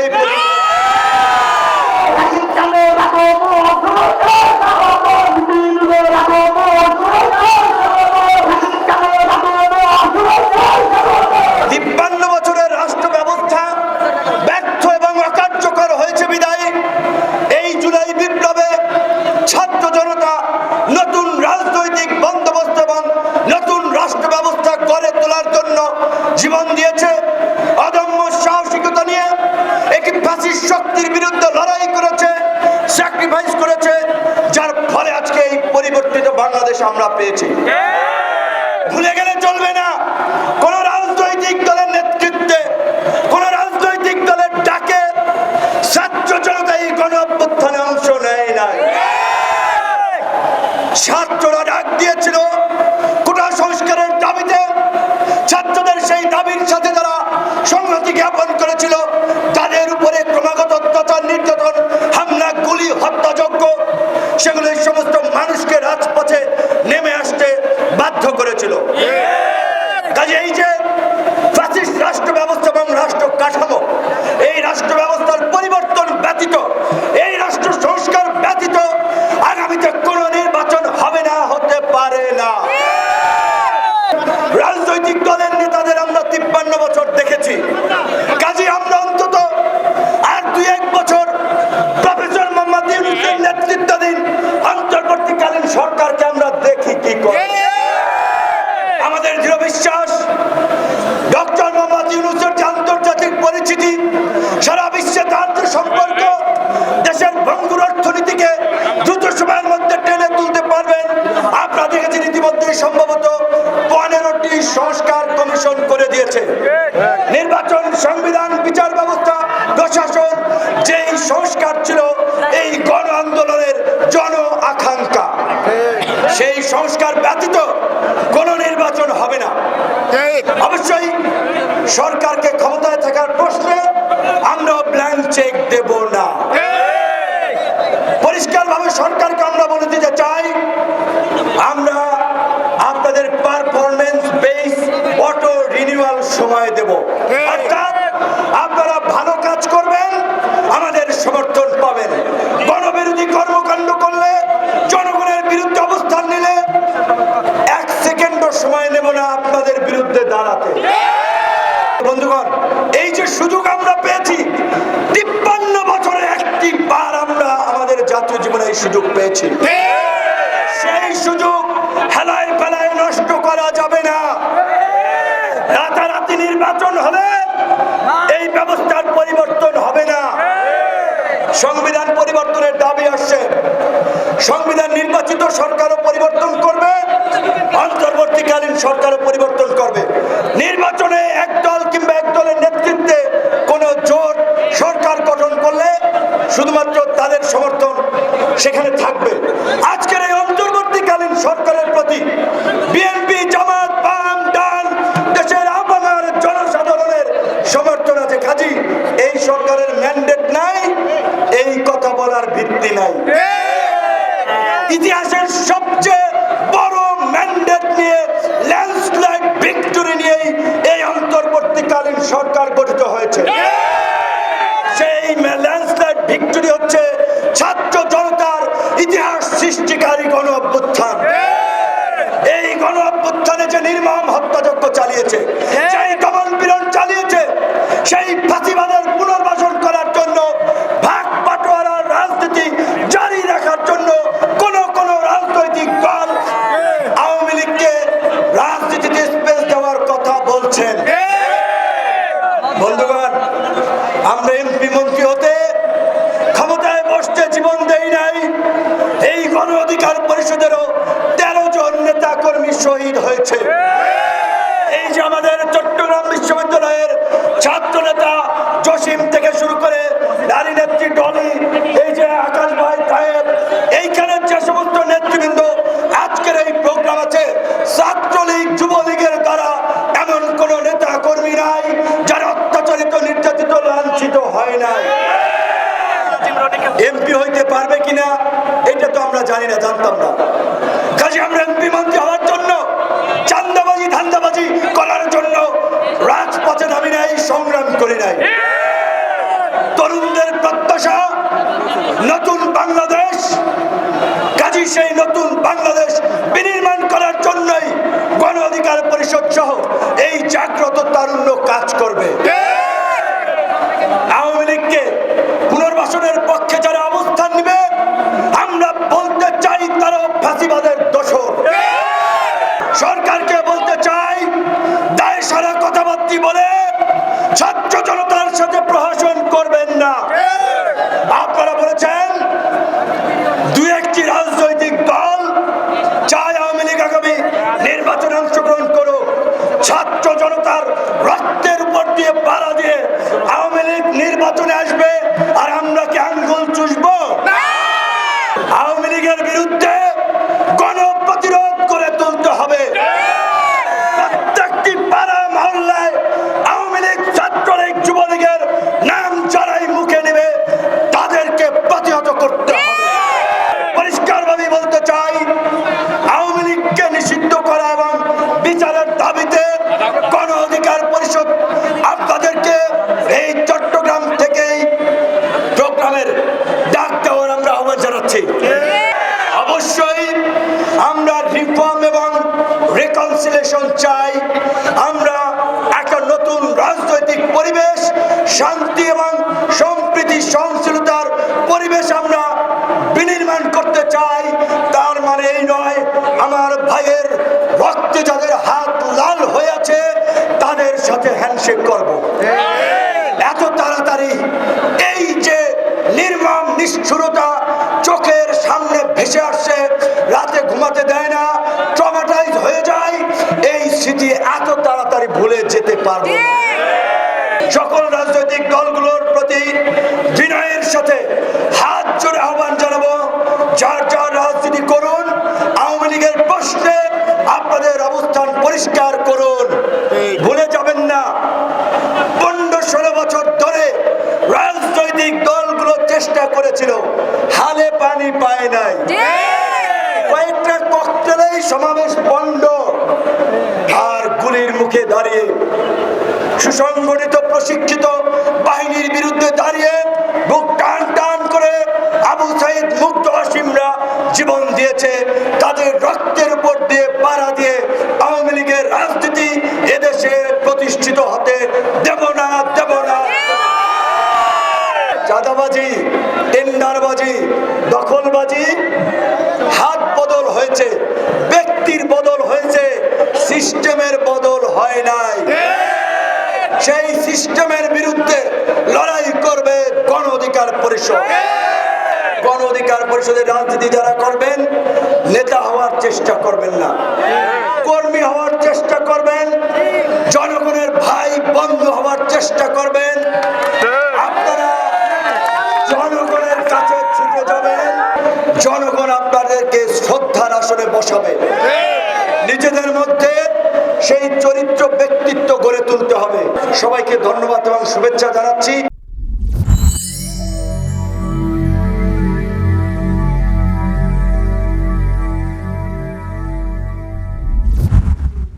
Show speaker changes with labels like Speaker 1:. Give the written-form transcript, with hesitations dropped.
Speaker 1: সেই জীবন দিয়েছে, অদম্য সাহসিকতা নিয়ে একটি ফ্যাসিস্ট শক্তির বিরুদ্ধে লড়াই করেছে, স্যাক্রিফাইস করেছে, যার ফলে আজকে এই পরিবর্তিত বাংলাদেশ আমরা পেয়েছি। ভুলে গেলে চলবে না, কোন রাজনৈতিক দলের নেতৃত্বে, কোন রাজনৈতিক দলের ডাকে ছাত্র জনতা এই গণ অভ্যুত্থানে অংশ নেয় নাই। ছাত্ররা ডাক দিয়েছিল কোটা সংস্কারের দাবিতে, ছাত্রদের সেই দাবির সাথে যারা সংহতি জ্ঞাপন করেছিল তাদের উপরে ক্রমাগত অত্যাচার, নির্যাতন, হামলা, গুলি, হত্যাযজ্ঞ, সেগুলো এই সমস্ত মানুষকে রাজপথে নেমে আসতে বাধ্য করেছিল। কাজে এই যে ফ্যাসিস্ট রাষ্ট্র ব্যবস্থা এবং রাষ্ট্র কাঠামো, এই রাষ্ট্র ব্যবস্থার পরিবর্তন ব্যতীত, এই রাষ্ট্র সংস্কার ব্যতীত আগামীতে কোন নির্বাচন হবে না, হতে পারে না। রাজনৈতিক দলের নেতাদের আমরা 53 বছর দেখেছি, কাজে আমরা অন্তত আর 2-1 বছর প্রফেসর মোহাম্মদ ইউনূসের নেতৃত্বাধীন অন্তর্বর্তীকালীন সরকারকে আমরা দেখি কি করে। আমাদের দৃঢ় বিশ্বাস, ডক্টর মোহাম্মদ ইউনূসের যে আন্তর্জাতিক পরিচিতি, সারা বিশ্বে তার যে সম্পর্ক, দেশের ভঙ্গুর অর্থনীতিকে দ্রুত সময়ের মধ্যে টেনে তুলতে পারবেন। আপনারা দেখেছেন ইতিমধ্যেই সম্ভবত 15টি সংস্কার কমিশন করে দিয়েছে। নির্বাচন, সংবিধান, বিচার ব্যবস্থা, প্রশাসন, যেই সংস্কার ছিল এই গণ আন্দোলনের জন আকাঙ্ক্ষা, সেই সংস্কার ব্যতীত কোন নির্বাচন হবে না। অবশ্যই সরকারকে ক্ষমতায় থাকার প্রশ্নে আমরা ব্ল্যাঙ্ক চেক দেব না। পরিষ্কারভাবে সরকারকে আমরা বলে দিতে চাই, আমরা আপনাদের পারফরমেন্স বেস অটো রিনিউয়াল সময় দেব। অর্থাৎ আপনারা ভালো কাজ করবেন, আমাদের সমর্থন পাবেন। গণবিরোধী কর্মকাণ্ড করলে, জনগণের বিরুদ্ধে অবস্থান নিলে 1 সেকেন্ডও সময় নেব না আপনাদের বিরুদ্ধে দাঁড়াতে। বন্ধুগণ, এই যে সুযোগ আমরা পেয়েছি, 53 বছরে একটি বার আমরা আমাদের জাতীয় জীবনে এই সুযোগ পেয়েছি। সেই সুযোগ হেলায় ফেলায় নষ্ট করা যাবে না। রাতারাতি নির্বাচন হলে এই ব্যবস্থার পরিবর্তন হবে না। সংবিধান পরিবর্তনের দাবি আসছে, সংবিধান নির্বাচিত সরকারও পরিবর্তন করবে, অন্তর্বর্তীকালীন সরকারও পরিবর্তন করবে। নির্বাচনে একদল কিংবা একদলের নেতৃত্বে কোন জোট সরকার গঠন করলে শুধুমাত্র তাদের সমর্থন সেখানে থাকবে। আজকের এই অন্তর্বর্তীকালীন সরকারের প্রতি বিএনপি, জামাত, বাম, ডান, দেশের আপামর জনসাধারণের সমর্থন আছে। কাজী এই সরকারের ম্যান্ডেট নাই, এই কথা বলার ভিত্তি নাই। ইতিহাসের সবচেয়ে বড় ম্যান্ডেট নিয়ে, ল্যান্ডস্লাইড ভিক্টরি নিয়েই এই অন্তর্বর্তীকালীন সরকার গঠিত হয়েছে। সেই ল্যান্ডস্লাইড ভিক্টরি হচ্ছে ছাত্র জনতার ইতিহাস সৃষ্টিকারী গণ অভ্যুত্থান। এই গণ অভ্যুত্থানে যে নির্মম হত্যাযজ্ঞ চালিয়েছে, সেই দমন পীড়ন চালিয়েছে, সেই ফাঁসিবাদের পুনর্বাসন করার জন্য, ভাগ বাটোয়ারার রাজনীতি জারি রাখার জন্য কোন কোন রাজনৈতিক দল আওয়ামী লীগকে রাজনীতিতে স্পেস দেওয়ার কথা বলছেন। বন্ধুগণ, আমরা এমপি মন্ত্রী হতে, ক্ষমতায় বসতে জীবন দেই নাই। এই গণ অধিকার পরিষদেরও 13 জন নেতা কর্মী শহীদ হয়েছে। এই যে আমাদের চট্টগ্রাম বিশ্ববিদ্যালয়ের ছাত্র নেতা জসিম থেকে শুরু করে নারী নেত্রী ডলি, এই যে আকাশ ভাই সাহেব, এইখানে যে সমস্ত নেতৃবৃন্দ, আজকের এই প্রোগ্রাম আছে, ছাত্রলীগ, যুবলীগের দ্বারা এমন কোন নেতা কর্মী নাই যারা অত্যাচারিত, নির্যাতিত, লাঞ্ছিত হয় নাই। এমপি হইতে পারবে কিনা এটা তো আমরা জানি না, জানতাম না। কাজে আমরা এমপি মন্ত্রী হওয়ার জন্য, চান্দাবাজি, ধান্দাবাজি করার জন্য রাজপথে নামি নাই, সংগ্রাম করি নাই। তো সেই নতুন বাংলাদেশ বিনির্মাণ করার জন্যই গণ অধিকার পরিষদ সহ এই জাগ্রত তারুণ্য কাজ করবে। আওয়ামী লীগকে পুনর্বাসনের পক্ষে যারা অবস্থান নেবে, আমরা বলতে চাই তারাও ফাঁসিবাদের দোষর। সরকারকে বলতে চাই, দায় সারা কথাবার্তা বলে ছাত্র জনতার সাথে প্রহসন করবেন না। আপনারা বলেছেন দুই একটি রাজনৈতিক দল চায় আওয়ামী লীগ আগামী নির্বাচনে অংশগ্রহণ করুক। ছাত্র জনতার রক্তের উপর দিয়ে পাড়া দিয়ে আওয়ামী লীগ নির্বাচনে আসবে আর আমরা কি আঙ্গুল চুষবো? আওয়ামী লীগের বিরুদ্ধে গণ প্রতিরোধ করে তুলতে হবে। প্রত্যেকটি পাড়া মহল্লায় আওয়ামী লীগ, ছাত্রলীগ, যুবলীগের নাম যারাই মুখে নেবে তাদেরকে প্রতিহত করতে হবে। পরিষ্কারভাবে বলতে চাই, আওয়ামী লীগকে নিষিদ্ধ করা এবং বিচারের দাবিতে গণ অধিকার পরিষদ আপনাদেরকে এই চট্টগ্রাম থেকেই প্রোগ্রামের ডাক দেওয়ার আমরা আহ্বান জানাচ্ছি। অবশ্যই আমরা রিফর্ম এবং রিকনসিলিয়েশন চাই। আমরা একটা নতুন রাজনৈতিক পরিবেশ, শান্তি এবং সম্প্রীতি সহনশীলতার পরিবেশ আমরা বিনির্মাণ করতে চাই। তার মানে এই নয় আমার ভাইয়ের রক্তে যাদের হাত লাল হয়ে আছে তাদের সাথে হ্যান্ডশেক করব। এত তাড়াতাড়ি এই যে নির্মম নিষ্ঠুরতা চোখের সামনে ভেসে আসছে, রাতে ঘুমাতে দেয় না, ট্রমাটাইজ হয়ে যায়, এই স্মৃতি এত তাড়াতাড়ি ভুলে যেতে পারবো না। সকল রাজনৈতিক দলগুলোর প্রতি বিনয়ের সাথে হাত জোড়ে আহ্বান জানাবো, যার যার রাজনীতি করুন, আওয়ামী লীগের প্রশ্নে আপনাদের অবস্থান পরিষ্কার করুন। ভুলে যাবেন না 15-16 বছর ধরে রাজনৈতিক দলগুলো চেষ্টা করেছিল, হালে পানি পায় নাই। কয়েকটা ককটেলেই সমাবেশ বন্ধ, আর গুলির মুখে দাঁড়িয়ে সুসংগঠিত প্রশিক্ষিত বাহিনীর বিরুদ্ধে দাঁড়িয়ে বুক টান টান করে আবু সাইদ মুগ্ধ আসিমরা জীবন দিয়েছে। তাদের রক্তের উপর দিয়ে পাড়া দিয়ে আওয়ামী লীগের রাজনীতি এদেশে প্রতিষ্ঠিত হতে দেব না, দেব না। চাঁদাবাজি, টেন্ডারবাজি, দখলবাজি, হাত বদল হয়েছে, ব্যক্তির বদল হয়েছে, সিস্টেমের বদল হয় নাই। সেই সিস্টেমের বিরুদ্ধে লড়াই করবে গণ অধিকার পরিষদ। গণ অধিকার পরিষদের রাজনীতি যারা করবেন, নেতা হওয়ার চেষ্টা করবেন না, কর্মী হওয়ার চেষ্টা করবেন, জনগণের ভাই বন্ধু হওয়ার চেষ্টা করবেন। আপনারা জনগণের কাছে ছুটে যাবেন, জনগণ আপনাদেরকে শ্রদ্ধার আসনে বসাবে। নিজেদের মধ্যে সেই চরিত্র ব্যক্তিত্ব গড়ে তুলতে হবে। সবাইকে ধন্যবাদ এবং শুভেচ্ছা জানাচ্ছি।